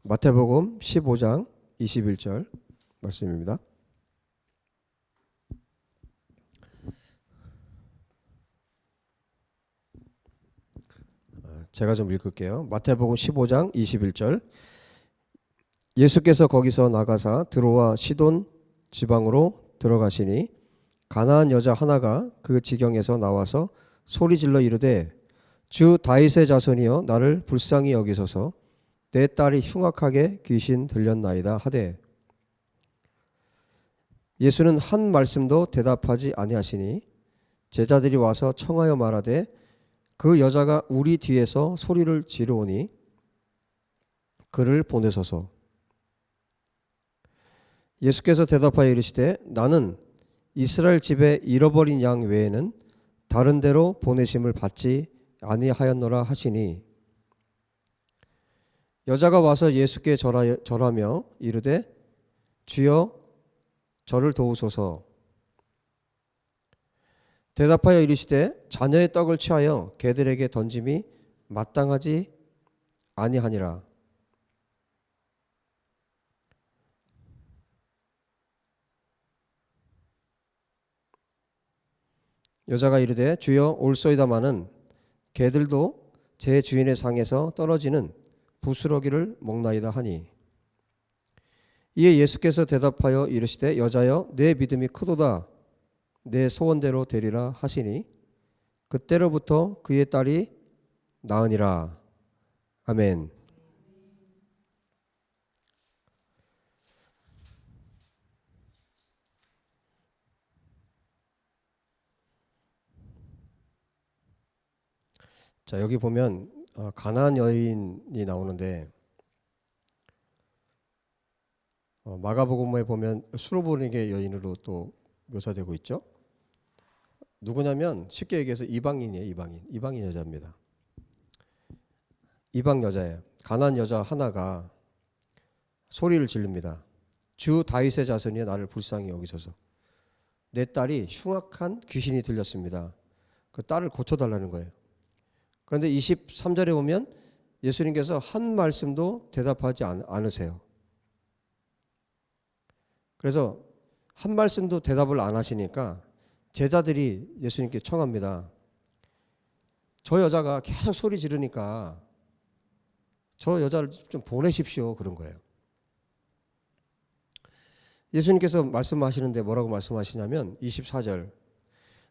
마태복음 15장 21절 말씀입니다. 제가 좀 읽을게요. 마태복음 15장 21절. 예수께서 거기서 나가사 드로와 시돈 지방으로 들어가시니 가나안 여자 하나가 그 지경에서 나와서 소리질러 이르되 주 다윗의 자손이여 나를 불쌍히 여기소서 내 딸이 흉악하게 귀신 들렸나이다 하되 예수는 한 말씀도 대답하지 아니하시니 제자들이 와서 청하여 말하되 그 여자가 우리 뒤에서 소리를 지르오니 그를 보내소서. 예수께서 대답하여 이르시되 나는 이스라엘 집에 잃어버린 양 외에는 다른 데로 보내심을 받지 아니하였노라 하시니 여자가 와서 예수께 절하며 이르되 주여 저를 도우소서. 대답하여 이르시되 자녀의 떡을 취하여 개들에게 던짐이 마땅하지 아니하니라. 여자가 이르되 주여 올소이다마는 개들도 제 주인의 상에서 떨어지는 부스러기를 먹나이다 하니 이에 예수께서 대답하여 이르시되 여자여 내 믿음이 크도다 내 소원대로 되리라 하시니 그때로부터 그의 딸이 나으니라. 아멘. 자, 여기 보면 가나안 여인이 나오는데 마가복음에 보면 수로보니게 여인으로 또 묘사되고 있죠. 누구냐면 쉽게 얘기해서 이방인이에요. 이방인 여자입니다. 이방 여자예요. 가나안 여자 하나가 소리를 지릅니다. 주 다윗의 자손이여 나를 불쌍히 여기소서. 내 딸이 흉악한 귀신이 들렸습니다. 그 딸을 고쳐달라는 거예요. 그런데 23절에 보면 예수님께서 한 말씀도 대답하지 않으세요. 그래서 한 말씀도 대답을 안 하시니까 제자들이 예수님께 청합니다. 저 여자가 계속 소리 지르니까 저 여자를 좀 보내십시오. 그런 거예요. 예수님께서 말씀하시는데 뭐라고 말씀하시냐면 24절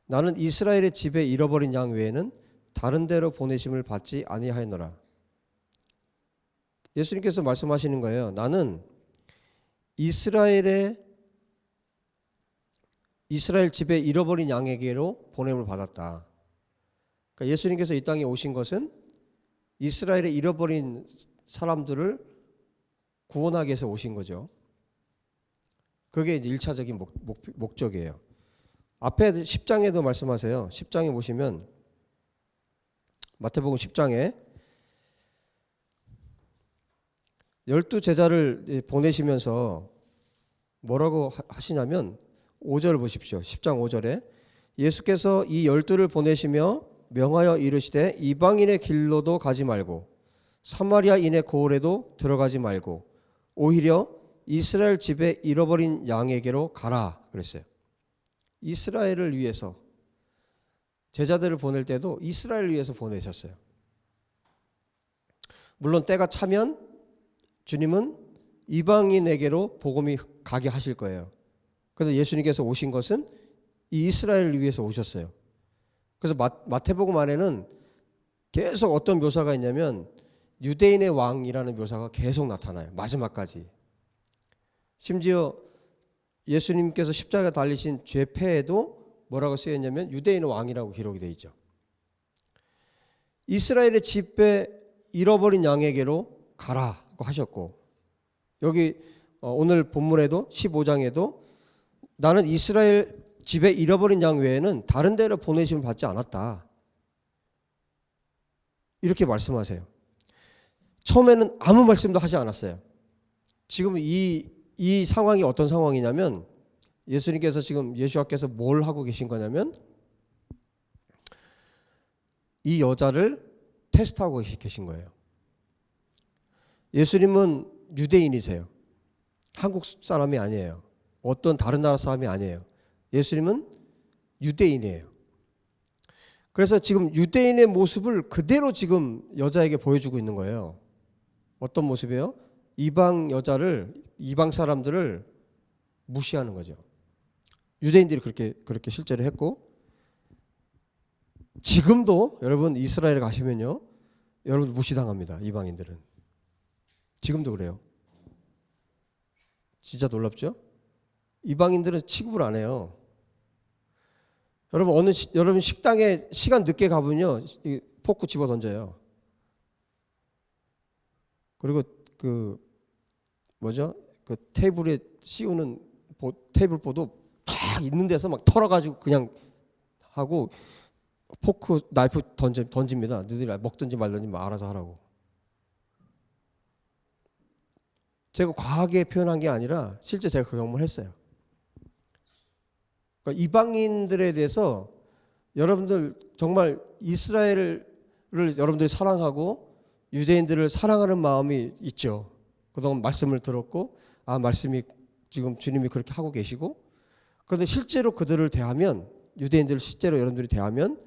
나는 이스라엘의 집에 잃어버린 양 외에는 다른 데로 보내심을 받지 아니하였노라. 예수님께서 말씀하시는 거예요. 나는 이스라엘 집에 잃어버린 양에게로 보냄을 받았다. 그러니까 예수님께서 이 땅에 오신 것은 이스라엘에 잃어버린 사람들을 구원하기 위해서 오신 거죠. 그게 1차적인 목적이에요. 앞에 10장에도 말씀하세요. 10장에 보시면 마태복음 10장에 12제자를 보내시면서 뭐라고 하시냐면 5절 보십시오. 10장 5절에 예수께서 이 12를 보내시며 명하여 이르시되 이방인의 길로도 가지 말고 사마리아인의 고을에도 들어가지 말고 오히려 이스라엘 집에 잃어버린 양에게로 가라 그랬어요. 이스라엘을 위해서 제자들을 보낼 때도 이스라엘을 위해서 보내셨어요. 물론 때가 차면 주님은 이방인에게로 복음이 가게 하실 거예요. 그래서 예수님께서 오신 것은 이 이스라엘을 위해서 오셨어요. 그래서 마태복음 안에는 계속 어떤 묘사가 있냐면 유대인의 왕이라는 묘사가 계속 나타나요. 마지막까지. 심지어 예수님께서 십자가에 달리신 죄패에도 뭐라고 쓰여있냐면 유대인의 왕이라고 기록이 되어 있죠. 이스라엘의 집에 잃어버린 양에게로 가라고 하셨고 여기 오늘 본문에도 15장에도 나는 이스라엘 집에 잃어버린 양 외에는 다른 데로 보내심을 받지 않았다. 이렇게 말씀하세요. 처음에는 아무 말씀도 하지 않았어요. 지금 이 상황이 어떤 상황이냐면 예수님께서 지금 예수와께서 뭘 하고 계신 거냐면 이 여자를 테스트하고 계신 거예요. 예수님은 유대인이세요. 한국 사람이 아니에요. 어떤 다른 나라 사람이 아니에요. 예수님은 유대인이에요. 그래서 지금 유대인의 모습을 그대로 지금 여자에게 보여주고 있는 거예요. 어떤 모습이에요? 이방 여자를, 이방 사람들을 무시하는 거죠. 유대인들이 그렇게 실제로 했고, 지금도 여러분 이스라엘에 가시면요, 여러분 무시당합니다. 이방인들은. 지금도 그래요. 진짜 놀랍죠? 이방인들은 취급을 안 해요. 여러분 여러분 식당에 시간 늦게 가보면요, 포크 집어 던져요. 그리고 그 테이블에 씌우는 테이블보도 딱 있는 데서 막 털어가지고 그냥 하고 포크 나이프 던집니다. 너희들이 먹든지 말든지 뭐 알아서 하라고. 제가 과하게 표현한 게 아니라 실제 제가 그 경험을 했어요. 그러니까 이방인들에 대해서 여러분들 정말 이스라엘을 여러분들이 사랑하고 유대인들을 사랑하는 마음이 있죠. 그동안 말씀을 들었고, 말씀이 지금 주님이 그렇게 하고 계시고, 그런데 실제로 그들을 대하면, 유대인들을 실제로 여러분들이 대하면,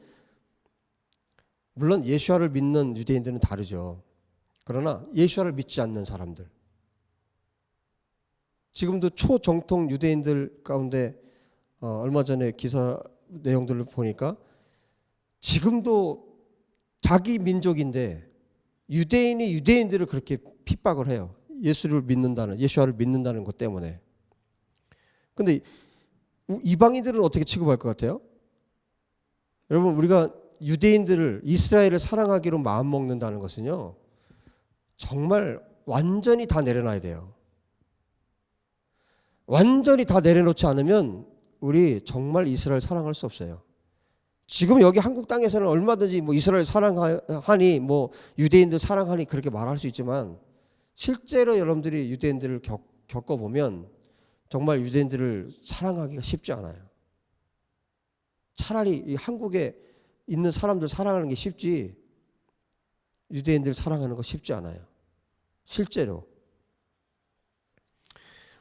물론 예수와를 믿는 유대인들은 다르죠. 그러나 예수와를 믿지 않는 사람들, 지금도 초정통 유대인들 가운데 얼마 전에 기사 내용들을 보니까 지금도 자기 민족인데 유대인이 유대인들을 그렇게 핍박을 해요. 예수와를 믿는다는 것 때문에. 근데 이방인들은 어떻게 취급할 것 같아요? 여러분, 우리가 유대인들을, 이스라엘을 사랑하기로 마음먹는다는 것은요, 정말 완전히 다 내려놔야 돼요. 완전히 다 내려놓지 않으면 우리 정말 이스라엘 사랑할 수 없어요. 지금 여기 한국 땅에서는 얼마든지 뭐 이스라엘 사랑하니, 뭐 유대인들 사랑하니 그렇게 말할 수 있지만, 실제로 여러분들이 유대인들을 겪어보면 정말 유대인들을 사랑하기가 쉽지 않아요. 차라리 이 한국에 있는 사람들 사랑하는 게 쉽지, 유대인들 사랑하는 거 쉽지 않아요. 실제로.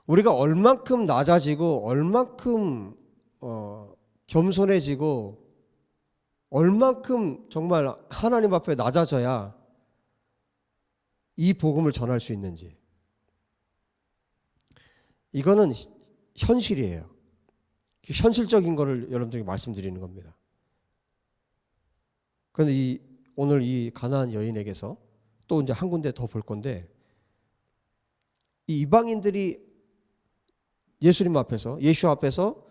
우리가 얼만큼 낮아지고, 얼만큼 겸손해지고, 얼만큼 정말 하나님 앞에 낮아져야 이 복음을 전할 수 있는지. 이거는 현실이에요. 현실적인 거를 여러분들에게 말씀드리는 겁니다. 그런데 오늘 이 가나안 여인에게서 또 이제 한 군데 더 볼 건데, 이 이방인들이 예수님 앞에서, 예수 앞에서,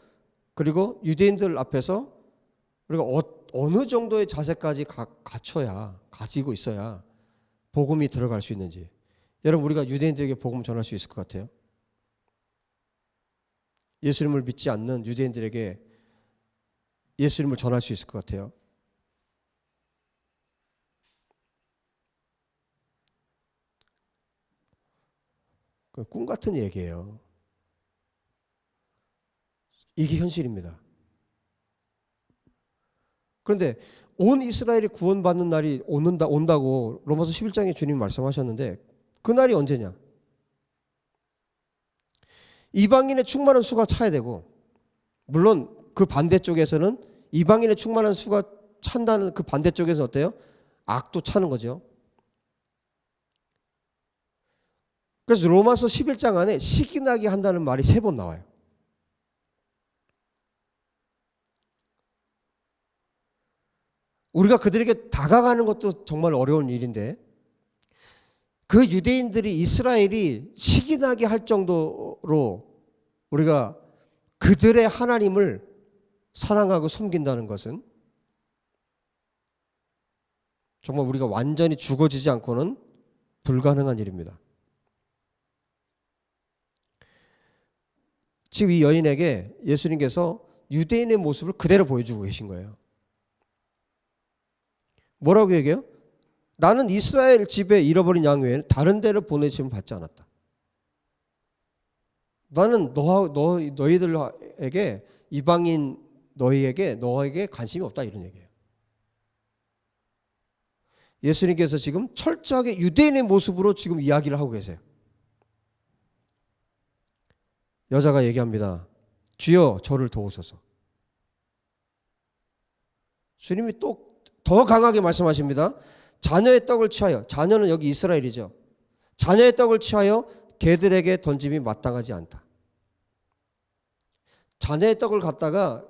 그리고 유대인들 앞에서 우리가 어느 정도의 자세까지 갖춰야, 가지고 있어야 복음이 들어갈 수 있는지. 여러분, 우리가 유대인들에게 복음 전할 수 있을 것 같아요? 예수님을 믿지 않는 유대인들에게 예수님을 전할 수 있을 것 같아요? 꿈 같은 얘기예요. 이게 현실입니다. 그런데 온 이스라엘이 구원받는 날이 온다고 로마서 11장에 주님이 말씀하셨는데, 그 날이 언제냐? 이방인의 충만한 수가 차야 되고, 물론 그 반대쪽에서는 이방인의 충만한 수가 찬다는 그 반대쪽에서는 어때요? 악도 차는 거죠. 그래서 로마서 11장 안에 시기나게 한다는 말이 3번 나와요. 우리가 그들에게 다가가는 것도 정말 어려운 일인데, 그 유대인들이, 이스라엘이 시기나게 할 정도로 우리가 그들의 하나님을 사랑하고 섬긴다는 것은 정말 우리가 완전히 죽어지지 않고는 불가능한 일입니다. 지금 이 여인에게 예수님께서 유대인의 모습을 그대로 보여주고 계신 거예요. 뭐라고 얘기해요? 나는 이스라엘 집에 잃어버린 양 외에는 다른 데를 보내심을 받지 않았다. 나는 너희들에게, 이방인 너에게 관심이 없다, 이런 얘기예요. 예수님께서 지금 철저하게 유대인의 모습으로 지금 이야기를 하고 계세요. 여자가 얘기합니다. 주여 저를 도우소서. 주님이 또 더 강하게 말씀하십니다. 자녀의 떡을 취하여, 자녀는 여기 이스라엘이죠. 자녀의 떡을 취하여 개들에게 던짐이 마땅하지 않다. 자녀의 떡을 갖다가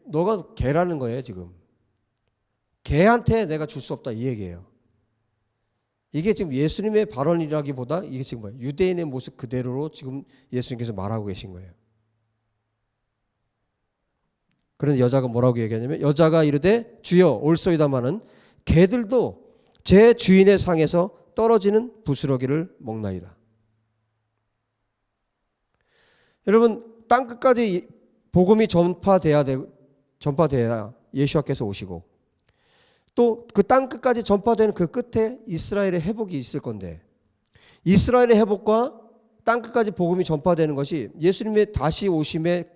너가 개라는 거예요 지금. 개한테 내가 줄 수 없다 이 얘기예요. 이게 지금 예수님의 발언이라기보다 이게 지금 뭐예요? 유대인의 모습 그대로로 지금 예수님께서 말하고 계신 거예요. 그런데 여자가 뭐라고 얘기하냐면 여자가 이르되 주여 올소이다마는 개들도 제 주인의 상에서 떨어지는 부스러기를 먹나이다. 여러분 땅끝까지 복음이 전파돼야 예수와께서 오시고 또 그 땅끝까지 전파되는 그 끝에 이스라엘의 회복이 있을 건데 이스라엘의 회복과 땅끝까지 복음이 전파되는 것이 예수님의 다시 오심의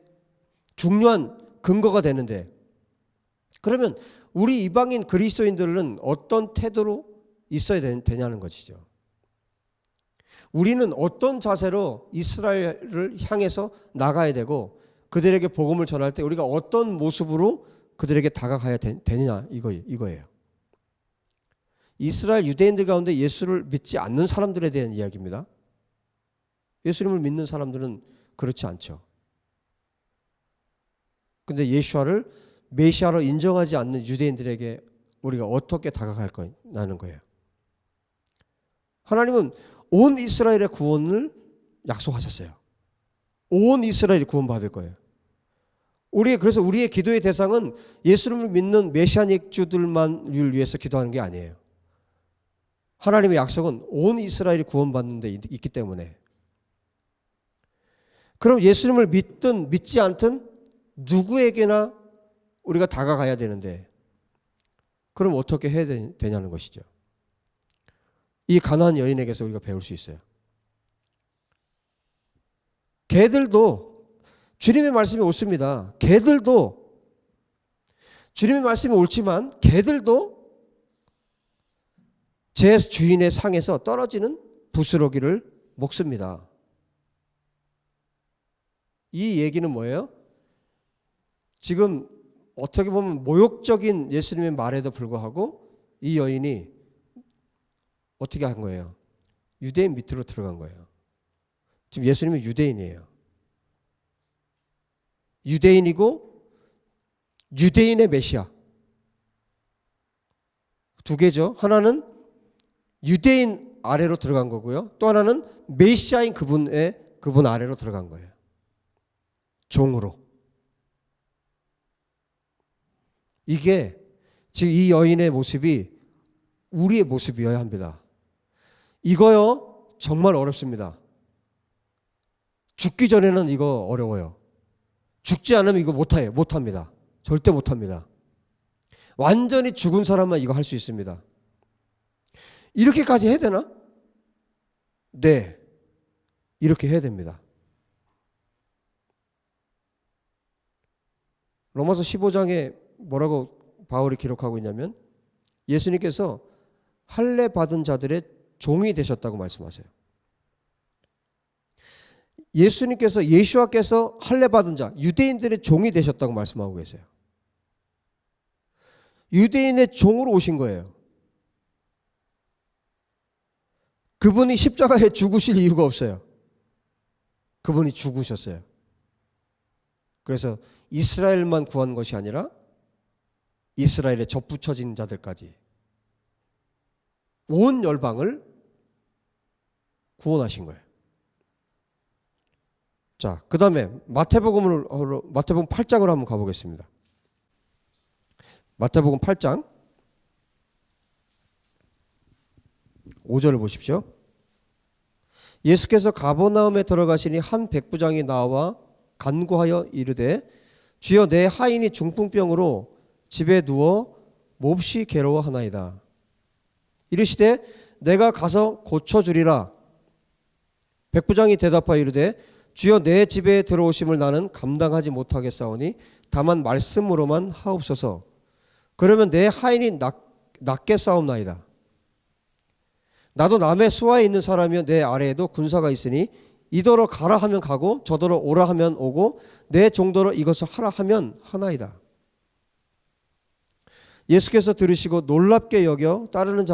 중요한 근거가 되는데 그러면 우리 이방인 그리스도인들은 어떤 태도로 있어야 되냐는 것이죠. 우리는 어떤 자세로 이스라엘을 향해서 나가야 되고 그들에게 복음을 전할 때 우리가 어떤 모습으로 그들에게 다가가야 되느냐 이거예요. 이스라엘 유대인들 가운데 예수를 믿지 않는 사람들에 대한 이야기입니다. 예수님을 믿는 사람들은 그렇지 않죠. 근데 예수와를 메시아로 인정하지 않는 유대인들에게 우리가 어떻게 다가갈 거냐는 거예요. 하나님은 온 이스라엘의 구원을 약속하셨어요. 온 이스라엘이 구원받을 거예요. 그래서 우리의 기도의 대상은 예수님을 믿는 메시아닉주들만을 위해서 기도하는 게 아니에요. 하나님의 약속은 온 이스라엘이 구원받는 데 있기 때문에. 그럼 예수님을 믿든 믿지 않든 누구에게나 우리가 다가가야 되는데 그럼 어떻게 해야 되냐는 것이죠. 이 가나안 여인에게서 우리가 배울 수 있어요. 개들도 주님의 말씀이 옳습니다. 개들도 주님의 말씀이 옳지만 개들도 제 주인의 상에서 떨어지는 부스러기를 먹습니다. 이 얘기는 뭐예요? 지금 어떻게 보면 모욕적인 예수님의 말에도 불구하고 이 여인이 어떻게 한 거예요? 유대인 밑으로 들어간 거예요. 지금 예수님은 유대인이에요. 유대인이고 유대인의 메시아. 두 개죠. 하나는 유대인 아래로 들어간 거고요. 또 하나는 메시아인 그분 아래로 들어간 거예요. 종으로. 이게 지금 이 여인의 모습이 우리의 모습이어야 합니다. 이거요 정말 어렵습니다. 죽기 전에는 이거 어려워요. 죽지 않으면 이거 못합니다. 절대 못합니다. 완전히 죽은 사람만 이거 할 수 있습니다. 이렇게까지 해야 되나? 네, 이렇게 해야 됩니다. 로마서 15장에 뭐라고 바울이 기록하고 있냐면 예수님께서 할례 받은 자들의 종이 되셨다고 말씀하세요. 예수와께서 할례 받은 자, 유대인들의 종이 되셨다고 말씀하고 계세요. 유대인의 종으로 오신 거예요. 그분이 십자가에 죽으실 이유가 없어요. 그분이 죽으셨어요. 그래서 이스라엘만 구한 것이 아니라 이스라엘에 접붙여진 자들까지 온 열방을 구원하신 거예요. 자, 그 다음에 마태복음 8장으로 한번 가보겠습니다. 마태복음 8장 5절을 보십시오. 예수께서 가버나움에 들어가시니 한 백부장이 나와 간구하여 이르되 주여 내 하인이 중풍병으로 집에 누워 몹시 괴로워하나이다. 이르시되 내가 가서 고쳐주리라. 백부장이 대답하여 이르되 주여 내 집에 들어오심을 나는 감당하지 못하겠사오니 다만 말씀으로만 하옵소서. 그러면 내 하인이 낫게 싸움나이다. 나도 남의 수하에 있는 사람이여 내 아래에도 군사가 있으니 이더러 가라 하면 가고 저더러 오라 하면 오고 내 정도로 이것을 하라 하면 하나이다. 예수께서 들으시고 놀랍게 여겨 따르는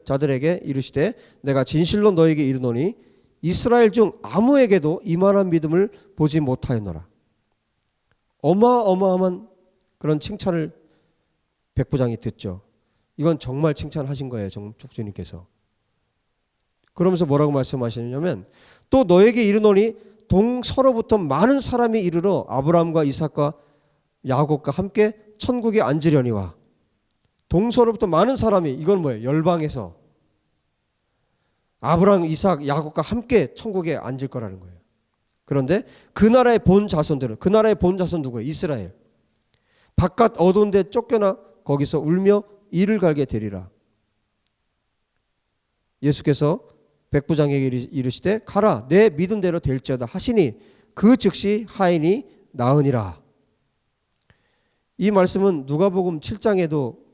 자들에게 이르시되 내가 진실로 너에게 이르노니 이스라엘 중 아무에게도 이만한 믿음을 보지 못하였노라. 어마어마한 그런 칭찬을 백부장이 듣죠. 이건 정말 칭찬하신 거예요. 주님께서. 그러면서 뭐라고 말씀하시냐면 또 너에게 이르노니 동서로부터 많은 사람이 이르러 아브라함과 이삭과 야곱과 함께 천국에 앉으려니와. 동서로부터 많은 사람이, 이건 뭐예요? 열방에서 아브라함, 이삭, 야곱과 함께 천국에 앉을 거라는 거예요. 그런데 그 나라의 본 자손들은, 그 나라의 본 자손 누구예요? 이스라엘. 바깥 어두운 데 쫓겨나 거기서 울며 이를 갈게 되리라. 예수께서 백부장에게 이르시되 가라 내 믿은 대로 될지어다 하시니 그 즉시 하인이 나으니라. 이 말씀은 누가복음 7장에도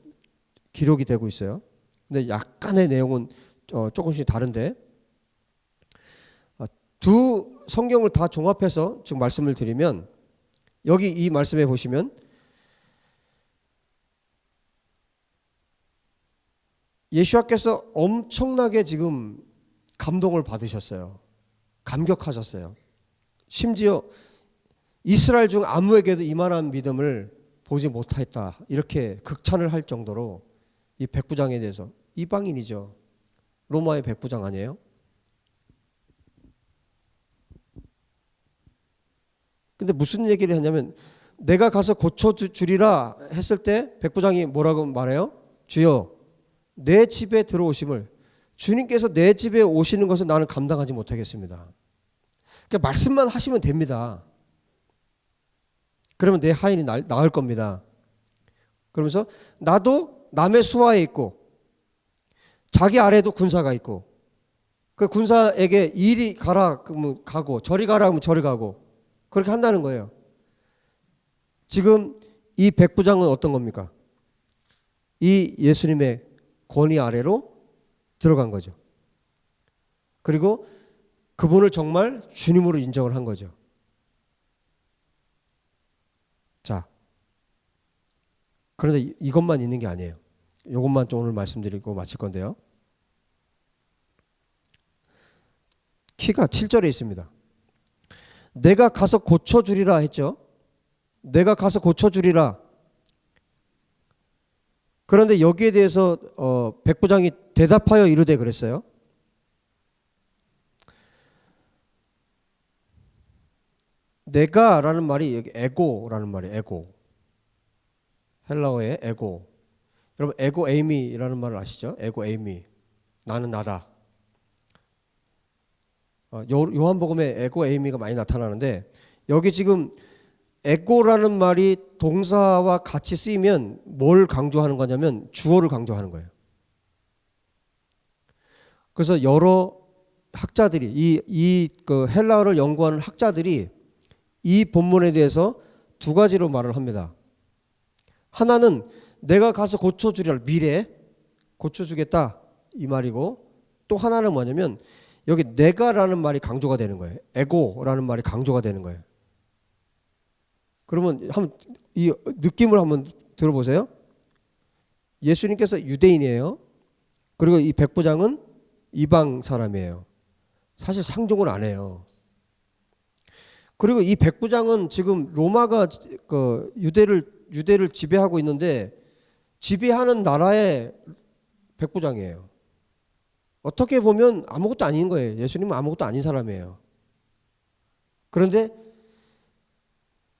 기록이 되고 있어요. 근데 약간의 내용은 조금씩 다른데 두 성경을 다 종합해서 지금 말씀을 드리면 여기 이 말씀에 보시면 예수님께서 엄청나게 지금 감동을 받으셨어요. 감격하셨어요. 심지어 이스라엘 중 아무에게도 이만한 믿음을 보지 못했다. 이렇게 극찬을 할 정도로 이 백부장에 대해서, 이방인이죠. 로마의 백부장 아니에요? 근데 무슨 얘기를 했냐면 내가 가서 고쳐주리라 했을 때 백부장이 뭐라고 말해요? 주여 내 집에 들어오심을, 주님께서 내 집에 오시는 것을 나는 감당하지 못하겠습니다. 그러니까 말씀만 하시면 됩니다. 그러면 내 하인이 나을 겁니다. 그러면서 나도 남의 수하에 있고 자기 아래도 군사가 있고 그 군사에게 이리 가라 그러면 가고 저리 가라 하면 저리 가고 그렇게 한다는 거예요. 지금 이 백부장은 어떤 겁니까? 이 예수님의 권위 아래로 들어간 거죠. 그리고 그분을 정말 주님으로 인정을 한 거죠. 자, 그런데 이것만 있는 게 아니에요. 이것만 좀 오늘 말씀드리고 마칠 건데요. 키가 7절에 있습니다. 내가 가서 고쳐주리라 했죠. 내가 가서 고쳐주리라. 그런데 여기에 대해서 백부장이 대답하여 이르되 그랬어요. 내가라는 말이 여기 에고라는 말이에요. 에고. 헬라어의 에고. 여러분 에고 에이미라는 말을 아시죠? 에고 에이미. 나는 나다. 요한복음에 에고 에이미가 많이 나타나는데 여기 지금 에고라는 말이 동사와 같이 쓰이면 뭘 강조하는 거냐면 주어를 강조하는 거예요. 그래서 여러 학자들이 그 헬라어를 연구하는 학자들이 이 본문에 대해서 두 가지로 말을 합니다. 하나는 내가 가서 고쳐주리라, 미래 고쳐주겠다 이 말이고, 또 하나는 뭐냐면 여기 내가라는 말이 강조가 되는 거예요. 에고라는 말이 강조가 되는 거예요. 그러면 한번 이 느낌을 한번 들어보세요. 예수님께서 유대인이에요. 그리고 이 백부장은 이방 사람이에요. 사실 상종을 안 해요. 그리고 이 백부장은 지금 로마가 그 유대를 지배하고 있는데 지배하는 나라의 백부장이에요. 어떻게 보면 아무것도 아닌 거예요. 예수님은 아무것도 아닌 사람이에요. 그런데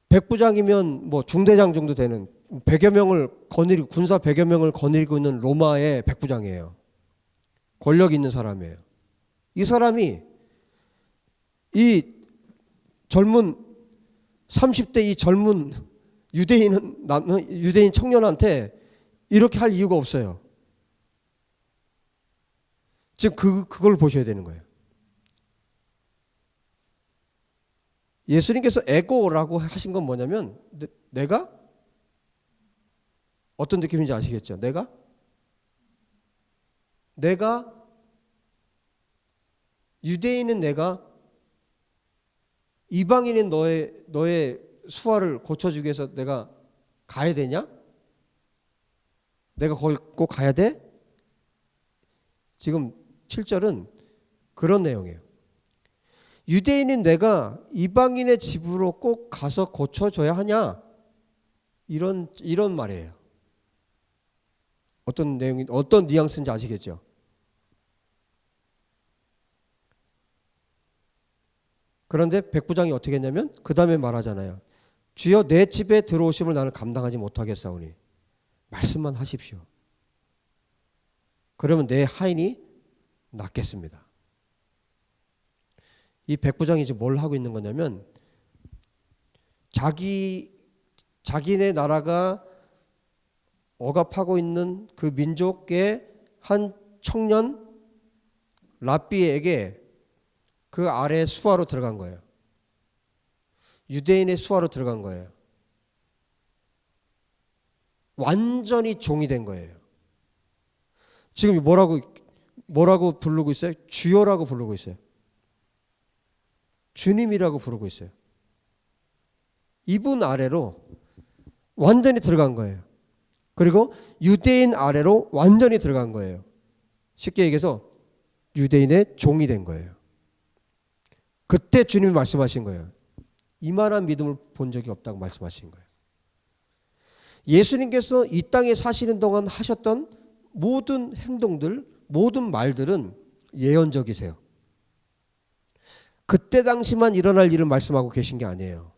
백부장이면 뭐 중대장 정도 되는 100여 명을 거느리고, 군사 100여 명을 거느리고 있는 로마의 백부장이에요. 권력 있는 사람이에요. 이 사람이 이 젊은 30대 이 젊은 유대인 청년한테 이렇게 할 이유가 없어요. 지금 그걸 보셔야 되는 거예요. 예수님께서 에고라고 하신 건 뭐냐면 내가 어떤 느낌인지 아시겠죠? 내가 유대인은 내가 이방인인 너의 수화를 고쳐주기 위해서 내가 가야 되냐? 내가 거기 꼭 가야 돼? 지금 7절은 그런 내용이에요. 유대인인 내가 이방인의 집으로 꼭 가서 고쳐줘야 하냐? 이런 말이에요. 어떤 내용이, 어떤 뉘앙스인지 아시겠죠? 그런데 백부장이 어떻게 했냐면 그 다음에 말하잖아요. 주여 내 집에 들어오심을 나는 감당하지 못하겠사오니 말씀만 하십시오. 그러면 내 하인이 낫겠습니다. 이 백부장이 지금 뭘 하고 있는 거냐면 자기네 나라가 억압하고 있는 그 민족의 한 청년 랍비에게 그 아래 수하로 들어간 거예요. 유대인의 수하로 들어간 거예요. 완전히 종이 된 거예요. 지금 뭐라고 부르고 있어요? 주여라고 부르고 있어요. 주님이라고 부르고 있어요. 이분 아래로 완전히 들어간 거예요. 그리고 유대인 아래로 완전히 들어간 거예요. 쉽게 얘기해서 유대인의 종이 된 거예요. 그때 주님이 말씀하신 거예요. 이만한 믿음을 본 적이 없다고 말씀하신 거예요. 예수님께서 이 땅에 사시는 동안 하셨던 모든 행동들, 모든 말들은 예언적이세요. 그때 당시만 일어날 일을 말씀하고 계신 게 아니에요.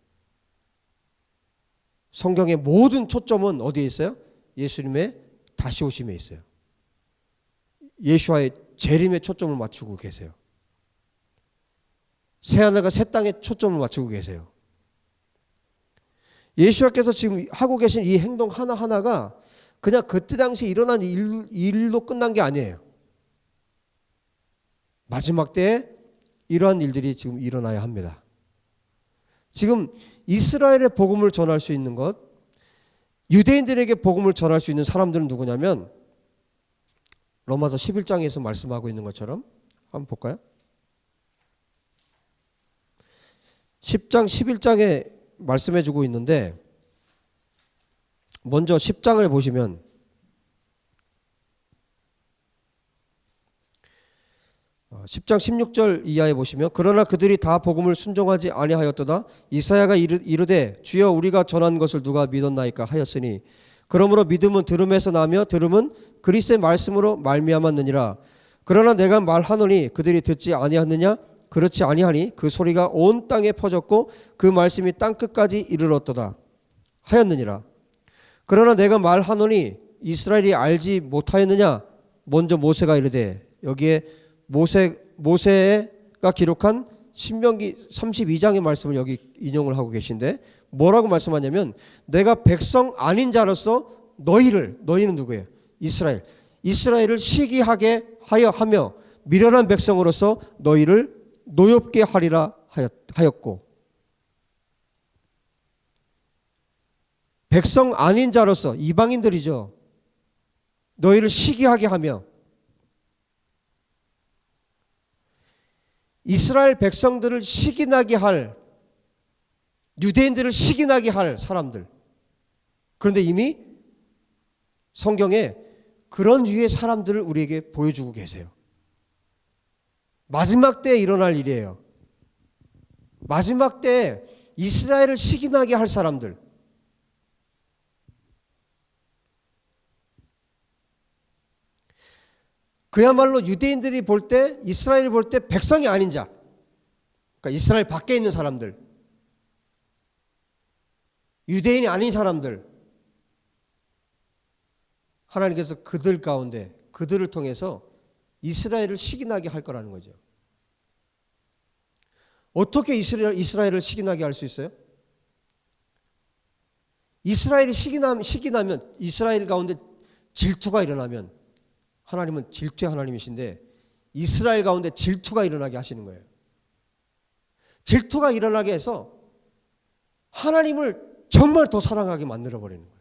성경의 모든 초점은 어디에 있어요? 예수님의 다시 오심에 있어요. 예수와의 재림에 초점을 맞추고 계세요. 새하늘과 새 땅에 초점을 맞추고 계세요. 예수님께서 지금 하고 계신 이 행동 하나하나가 그냥 그때 당시 일어난 일로 끝난 게 아니에요. 마지막 때에 이러한 일들이 지금 일어나야 합니다. 지금 이스라엘의 복음을 전할 수 있는 것, 유대인들에게 복음을 전할 수 있는 사람들은 누구냐면 로마서 11장에서 말씀하고 있는 것처럼 한번 볼까요? 10장 11장에 말씀해주고 있는데 먼저 10장을 보시면 10장 16절 이하에 보시면 그러나 그들이 다 복음을 순종하지 아니하였도다. 이사야가 이르되 주여 우리가 전한 것을 누가 믿었나이까 하였으니 그러므로 믿음은 들음에서 나며 들음은 그리스도의 말씀으로 말미암았느니라. 그러나 내가 말하노니 그들이 듣지 아니하느냐? 그렇지 아니하니 그 소리가 온 땅에 퍼졌고 그 말씀이 땅끝까지 이르렀도다 하였느니라. 그러나 내가 말하노니 이스라엘이 알지 못하였느냐? 먼저 모세가 이르되, 여기에 모세가 기록한 신명기 32장의 말씀을 여기 인용을 하고 계신데 뭐라고 말씀하냐면 내가 백성 아닌 자로서 너희는 누구예요? 이스라엘을 시기하게 하며 미련한 백성으로서 너희를 노엽게 하리라 하였고, 백성 아닌 자로서 이방인들이죠. 너희를 시기하게 하며 이스라엘 백성들을 시기나게 할, 유대인들을 시기나게 할 사람들. 그런데 이미 성경에 그런 유의 사람들을 우리에게 보여주고 계세요. 마지막 때에 일어날 일이에요. 마지막 때에 이스라엘을 시기나게 할 사람들. 그야말로 유대인들이 볼 때, 이스라엘이 볼 때 백성이 아닌 자, 그러니까 이스라엘 밖에 있는 사람들, 유대인이 아닌 사람들, 하나님께서 그들 가운데, 그들을 통해서 이스라엘을 시기나게 할 거라는 거죠. 어떻게 이스라엘을 시기나게 할 수 있어요? 이스라엘이 시기나면, 이스라엘 가운데 질투가 일어나면, 하나님은 질투의 하나님이신데 이스라엘 가운데 질투가 일어나게 하시는 거예요. 질투가 일어나게 해서 하나님을 정말 더 사랑하게 만들어버리는 거예요.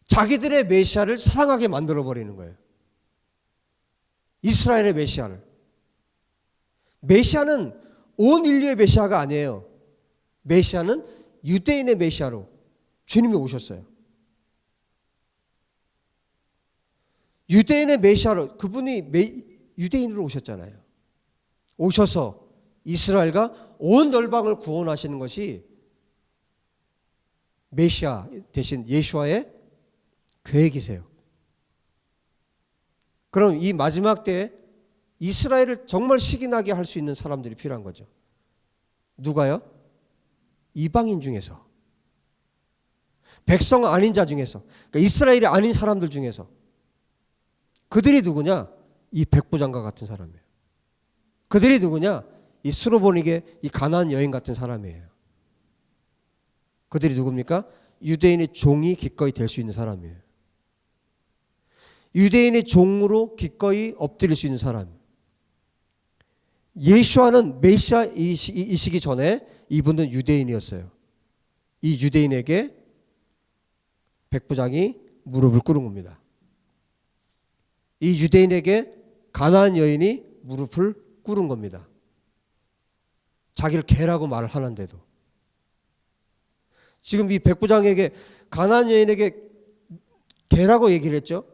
자기들의 메시아를 사랑하게 만들어버리는 거예요. 이스라엘의 메시아는 온 인류의 메시아가 아니에요. 메시아는 유대인의 메시아로 주님이 오셨어요. 유대인의 메시아로, 그분이 유대인으로 오셨잖아요. 오셔서 이스라엘과 온 열방을 구원하시는 것이 메시아 대신 예수와의 계획이세요. 그럼 이 마지막 때에 이스라엘을 정말 시기나게 할 수 있는 사람들이 필요한 거죠. 누가요? 이방인 중에서, 백성 아닌 자 중에서, 그러니까 이스라엘이 아닌 사람들 중에서. 그들이 누구냐? 이 백부장과 같은 사람이에요. 그들이 누구냐? 이 스로보닉의 이 가나안 여인 같은 사람이에요. 그들이 누굽니까? 유대인의 종이 기꺼이 될 수 있는 사람이에요. 유대인의 종으로 기꺼이 엎드릴 수 있는 사람. 예수와는 메시아이시기 전에 이분은 유대인이었어요. 이 유대인에게 백부장이 무릎을 꿇은 겁니다. 이 유대인에게 가나안 여인이 무릎을 꿇은 겁니다. 자기를 개라고 말을 하는데도. 지금 이 백부장에게, 가나안 여인에게 개라고 얘기를 했죠.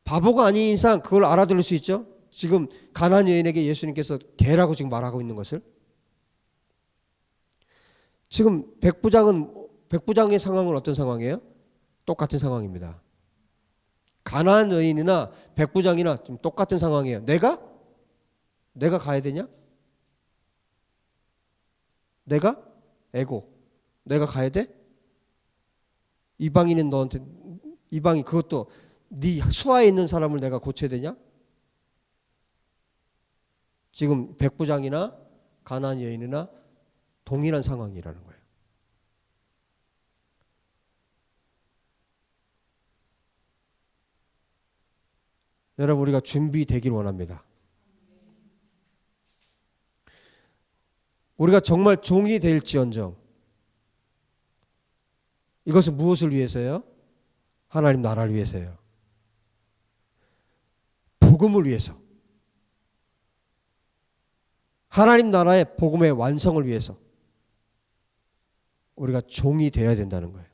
바보가 아닌 이상 그걸 알아들을 수 있죠. 지금 가나안 여인에게 예수님께서 개라고 지금 말하고 있는 것을. 지금 백부장의 상황은 어떤 상황이에요? 똑같은 상황입니다. 가나안 여인이나 백부장이나 좀 똑같은 상황이에요. 내가 가야 되냐? 내가 가야 돼? 이방인은 너한테, 이방인, 그것도 네 수하에 있는 사람을 내가 고쳐야 되냐? 지금 백부장이나 가나안 여인이나 동일한 상황이라는 거예요. 여러분, 우리가 준비되길 원합니다. 우리가 정말 종이 될지언정, 이것은 무엇을 위해서요? 하나님 나라를 위해서요. 복음을 위해서. 하나님 나라의 복음의 완성을 위해서 우리가 종이 되어야 된다는 거예요.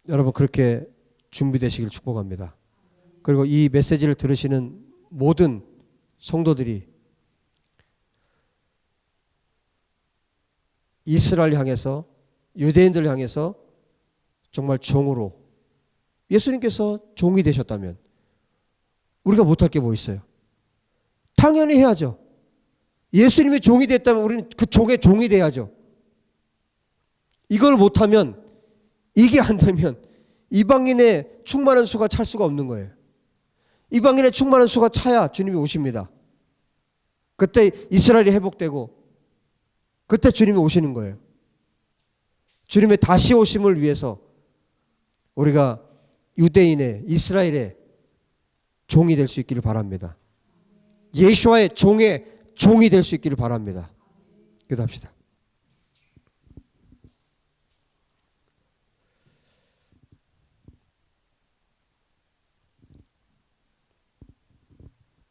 여러분, 그렇게 준비되시길 축복합니다. 그리고 이 메시지를 들으시는 모든 성도들이 이스라엘 향해서, 유대인들 향해서 정말 종으로, 예수님께서 종이 되셨다면 우리가 못할 게 뭐 있어요? 당연히 해야죠. 예수님이 종이 됐다면 우리는 그 종의 종이 돼야죠. 이걸 못하면, 이게 안 되면 이방인의 충만한 수가 찰 수가 없는 거예요. 이방인의 충만한 수가 차야 주님이 오십니다. 그때 이스라엘이 회복되고 그때 주님이 오시는 거예요. 주님의 다시 오심을 위해서 우리가 유대인의, 이스라엘의 종이 될 수 있기를 바랍니다. 예수와의 종이 될 수 있기를 바랍니다. 기도합시다.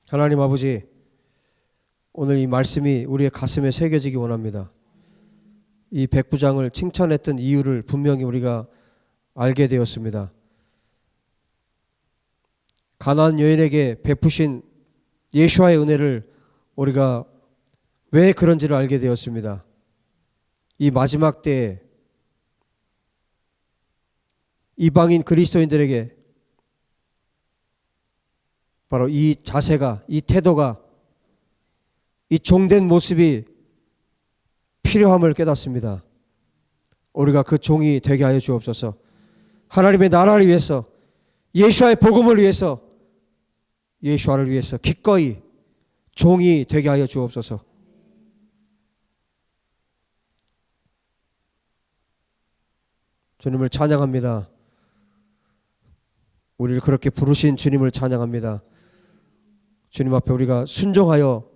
하나님 아버지, 오늘 이 말씀이 우리의 가슴에 새겨지기 원합니다. 이 백부장을 칭찬했던 이유를 분명히 우리가 알게 되었습니다. 가나안 여인에게 베푸신 예수와의 은혜를 우리가 왜 그런지를 알게 되었습니다. 이 마지막 때에 이방인 그리스도인들에게 바로 이 자세가, 이 태도가, 이 종된 모습이 필요함을 깨닫습니다. 우리가 그 종이 되게 하여 주옵소서. 하나님의 나라를 위해서, 예수와의 복음을 위해서, 예수와를 위해서 기꺼이 종이 되게 하여 주옵소서. 주님을 찬양합니다. 우리를 그렇게 부르신 주님을 찬양합니다. 주님 앞에 우리가 순종하여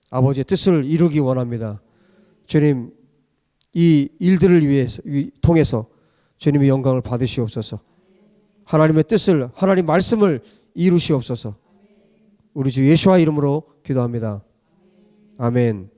아버지의 뜻을 이루기 원합니다. 주님, 이 일들을 통해서 주님의 영광을 받으시옵소서. 하나님의 뜻을, 하나님 말씀을 이루시옵소서. 우리 주 예수와 이름으로 기도합니다. 아멘.